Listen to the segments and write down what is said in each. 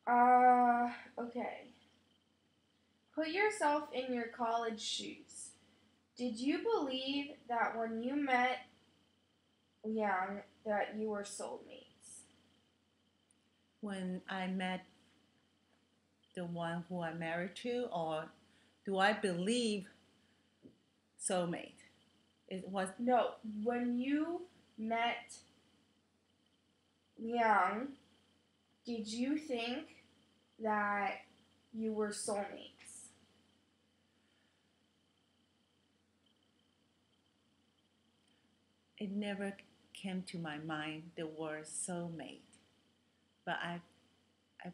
Okay. Put yourself in your college shoes. Did you believe that when you met Liang that you were soulmates? When I met the one who I'm married to, or do I believe soulmate? It was No, when you met Liang, did you think that you were soulmates? it never came to my mind the word soulmate, but I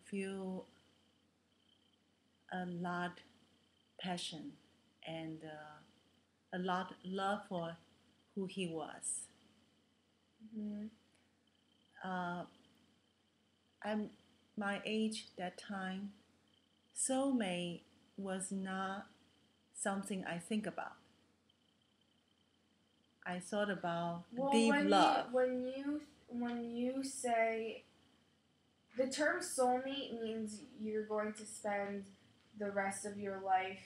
feel a lot passion and a lot love for who he was. Mm-hmm. Uh, I'm my age that time. Soulmate was not something I think about. I thought about Well, deep love. when you say the term soulmate means you're going to spend the rest of your life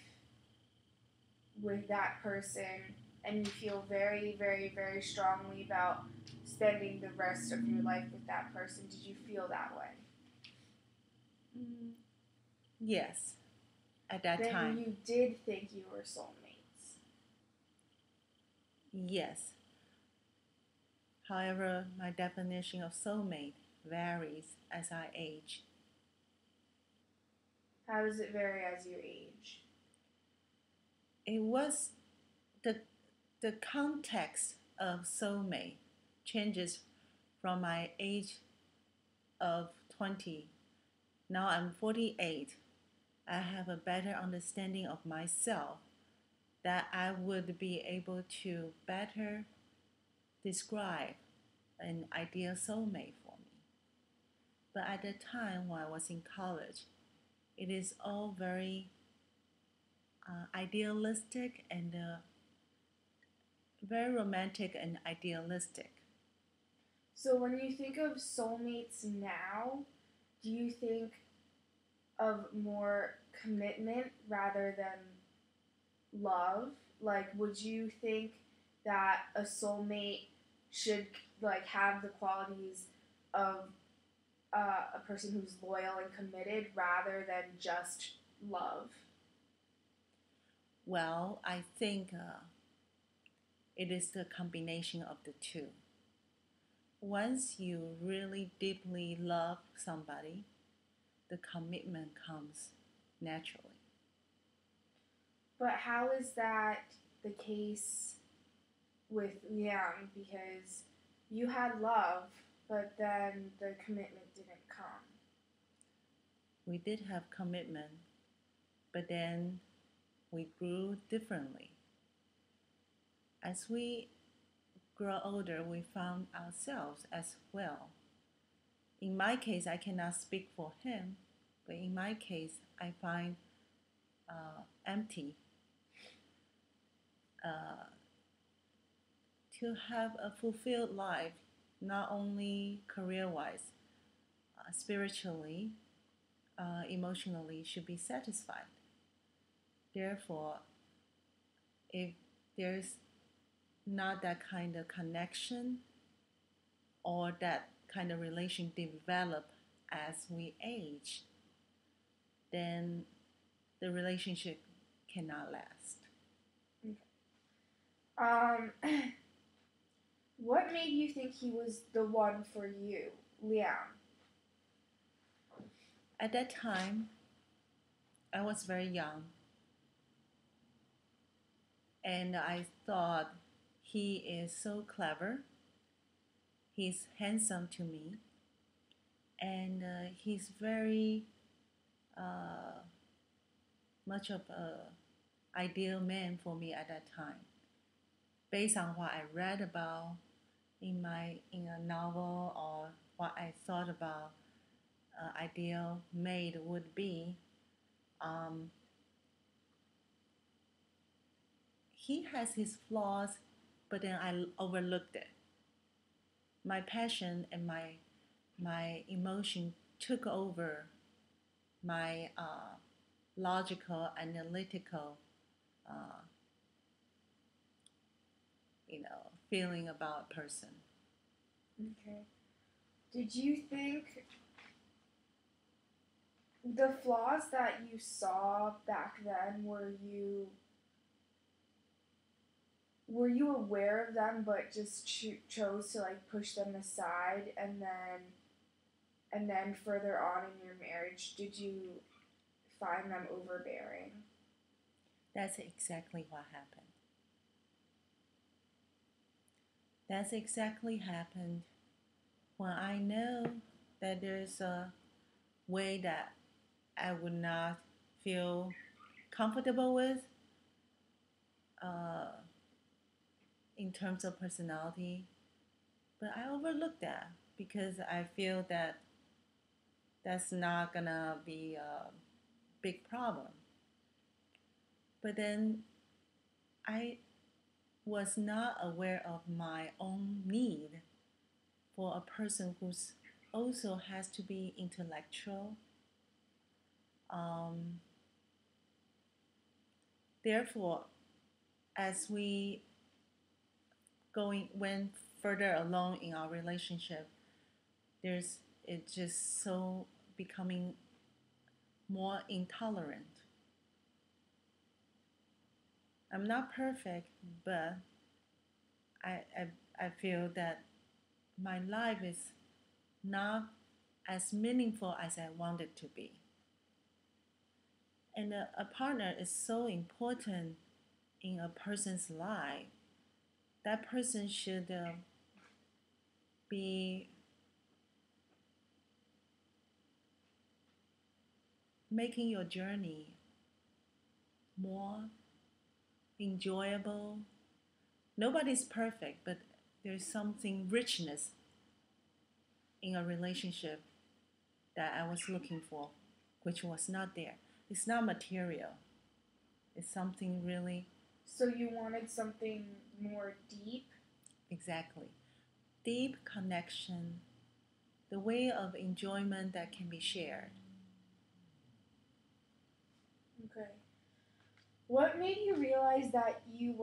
with that person and you feel very, very, very strongly about spending the rest of your life with that person. Did you feel that way? Mm, yes, at that Then time, you did think you were soulmates. yes. However, my definition of soulmate varies as I age. How does it vary as you age? It was the the context of soulmate changes from my age of 20. Now I'm 48. I have a better understanding of myself that I would be able to better describe an ideal soulmate for me. But at the time when I was in college, it is all very idealistic and very romantic and idealistic. So when you think of soulmates now, do you think of more commitment rather than love? Like, would you think that a soulmate should like have the qualities of a person who's loyal and committed rather than just love? Well, I think it is the combination of the two. Once you really deeply love somebody, the commitment comes naturally. But how is that the case with Liang? Because you had love, but then the commitment didn't come. We did have commitment, but then we grew differently. As we grow older, we found ourselves as well. In my case, I cannot speak for him, but in my case, I find empty uh, to have a fulfilled life, not only career wise, spiritually, emotionally, should be satisfied. Therefore, if there's not that kind of connection or that kind of relation develop as we age, then the relationship cannot last. Okay. Um, what made you think he was the one for you, Liang? At that time, I was very young and I thought he is so clever, he's handsome to me, and he's very uh, much of a ideal man for me at that time. Based on what I read about in a novel or what I thought about ideal mate would be, um, he has his flaws, but then I overlooked it. My passion and my emotion took over my logical, analytical, uh, feeling about a person. Okay. Did you think the flaws that you saw back then, were you aware of them but just chose to like push them aside, and then further on in your marriage did you find them overbearing? That's exactly what happened. That's exactly happened when I know that there's a way that I would not feel comfortable with uh, in terms of personality, but I overlook that because I feel that that's not gonna be a big problem. But then I was not aware of my own need for a person who's also has to be intellectual. Um, Therefore, as we going went further along in our relationship, there's it's just so becoming more intolerant. I'm not perfect, but I, I feel that my life is not as meaningful as I want it to be. And a partner is so important in a person's life. That person should be making your journey more enjoyable. Nobody's perfect, but there's something richness in a relationship that I was looking for, which was not there. It's not material. It's something really So you wanted something more deep? exactly deep connection, the way of enjoyment that can be shared. Okay. What made you realize that you were